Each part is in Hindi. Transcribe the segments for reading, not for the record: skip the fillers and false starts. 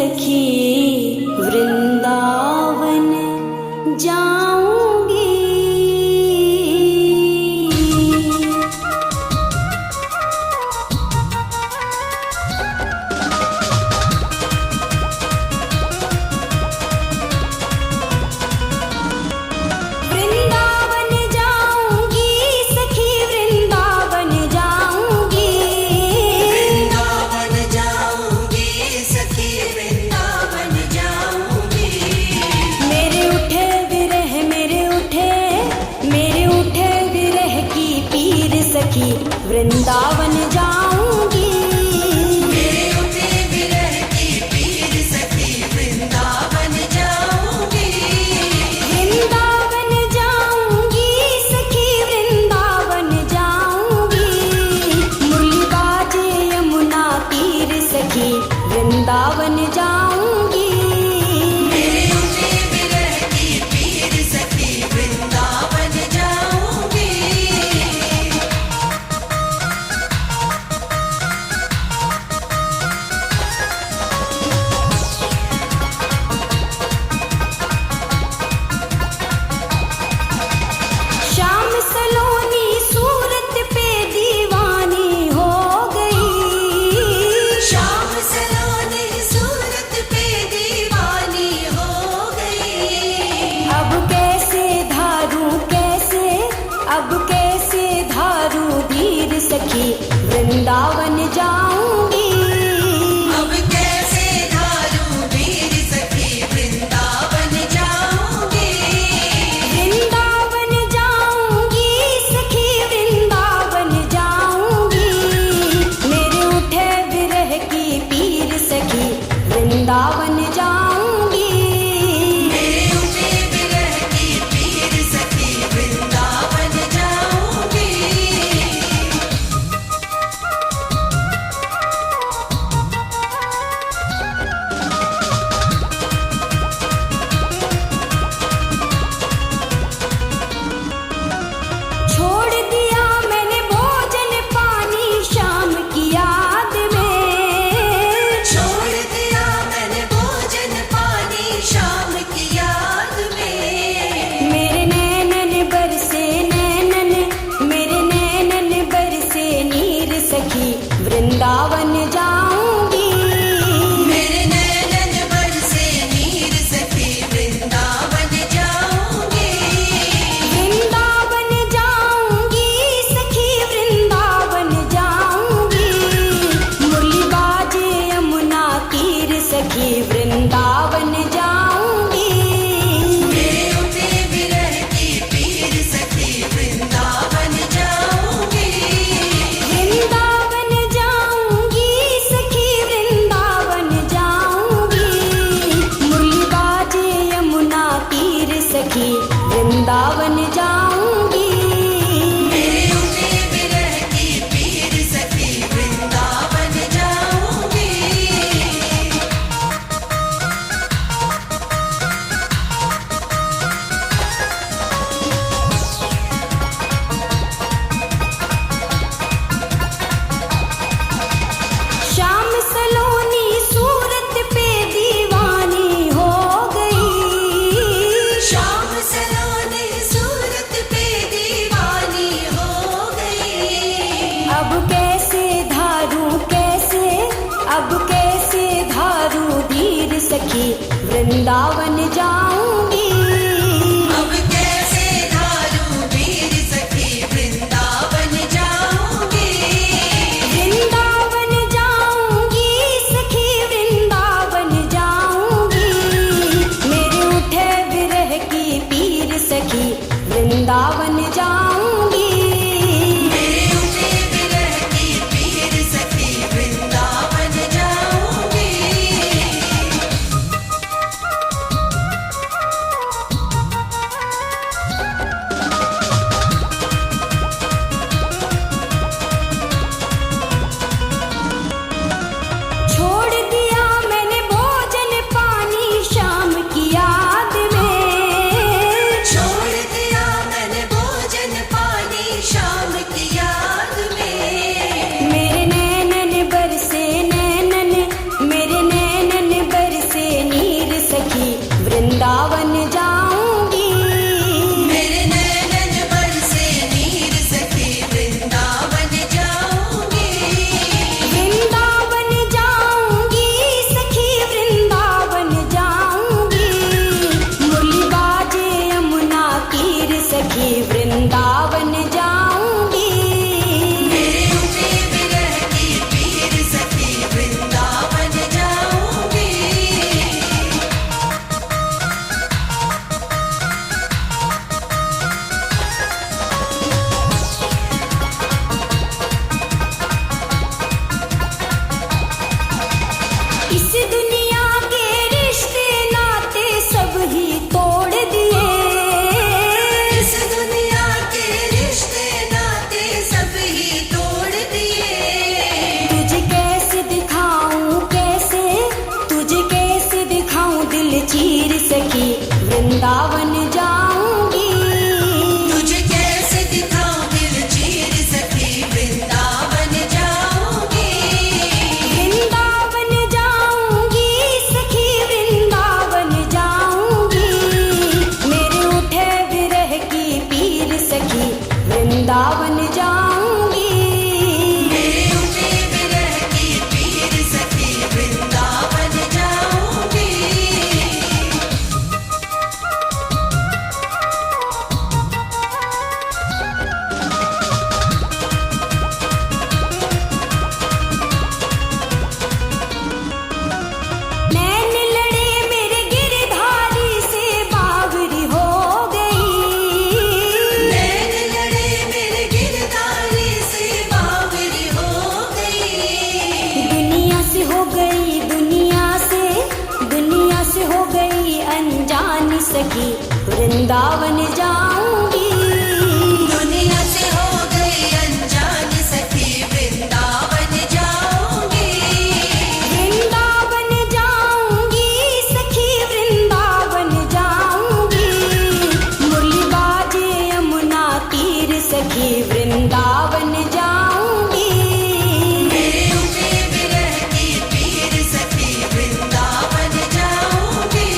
सखी वृंदावन जाऊंगी। वृंदावन जाऊंगी सखी वृंदावन जाऊंगी। वृंदावन जाऊंगी सखी वृंदावन जाऊंगी। मेरे उठे विरह की पीर सखी वृंदावन जाऊंगी। मेरे उठे विरह की पीर सखी वृंदावन जाऊंगी। वृंदावन जाऊंगी सखी वृंदावन जाऊंगी। मुरली बाजे यमुना तीर सखी वृंदावन जाऊंगी। मेरे उठे विरह की पीर सखी वृंदावन जाऊंगी। श्याम सलोनी सूरत पे दीवानी हो गई। श्याम सलोनी सूरत पे दीवानी हो गई। अब कैसे धारू धीर सखी वृंदावन जाऊंगी। अब कैसे धारू वीर सखी वृंदावन जाऊंगी। वृंदावन जाऊंगी सखी वृंदावन जाऊंगी। मेरे उठे विरह की पीर सखी वृंदावन जाऊंगी। मेरे उठे विरह की पीर सखी वृंदावन जाऊंगी। छोड़ दिया मैंने भोजन पानी शाम की याद में। छोड़ दिया मैंने भोजन पानी शाम की याद में। मेरे नैनन बरसे नीर सखी वृंदावन जाऊंगी। मेरे नैनन बरसे नीर सखी वृंदावन जाऊंगी। वृंदावन जाऊंगी सखी वृंदावन जाऊंगी। मुरली बाजे यमुना तीर सखी वृंदावन जाऊंगी। मेरे उठे विरह की पीर सखी वृंदावन जाऊंगी। वृंदावन जाऊंगी गई दुनिया से हो गई अनजान सखी, वृंदावन जाऊंगी। दुनिया से हो गई अनजान सखी, वृंदावन जाऊंगी। वृंदावन जाऊंगी सखी, वृंदावन जाऊंगी। मुरली बाजे यमुना तीर सखी, वृंदावन जाऊंगी। मेरे उठे विरह की पीर सखी, वृंदावन जाऊंगी।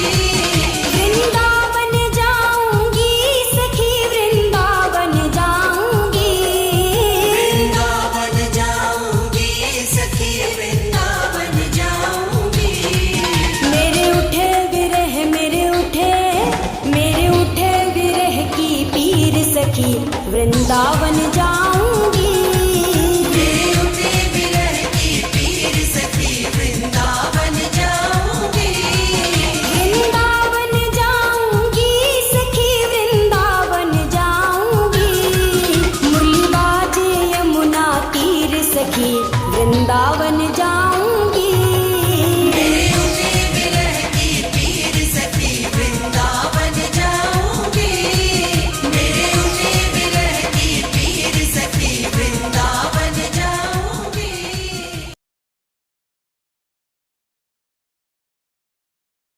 वृंदावन जाऊंगी सखी, वृंदावन जाऊंगी। वृंदावन जाऊंगी सखी, वृंदावन जाऊंगी। मेरे उठे विरह की पीर सखी, वृंदावन जाऊंगी। मेरे उठे विरह की पीर सखी, वृंदावन जाऊंगी। वृंदावन जाऊंगी सखी, वृंदावन जाऊंगी। मुरली बाजे यमुना तीर सखी, वृंदावन जाऊंगी।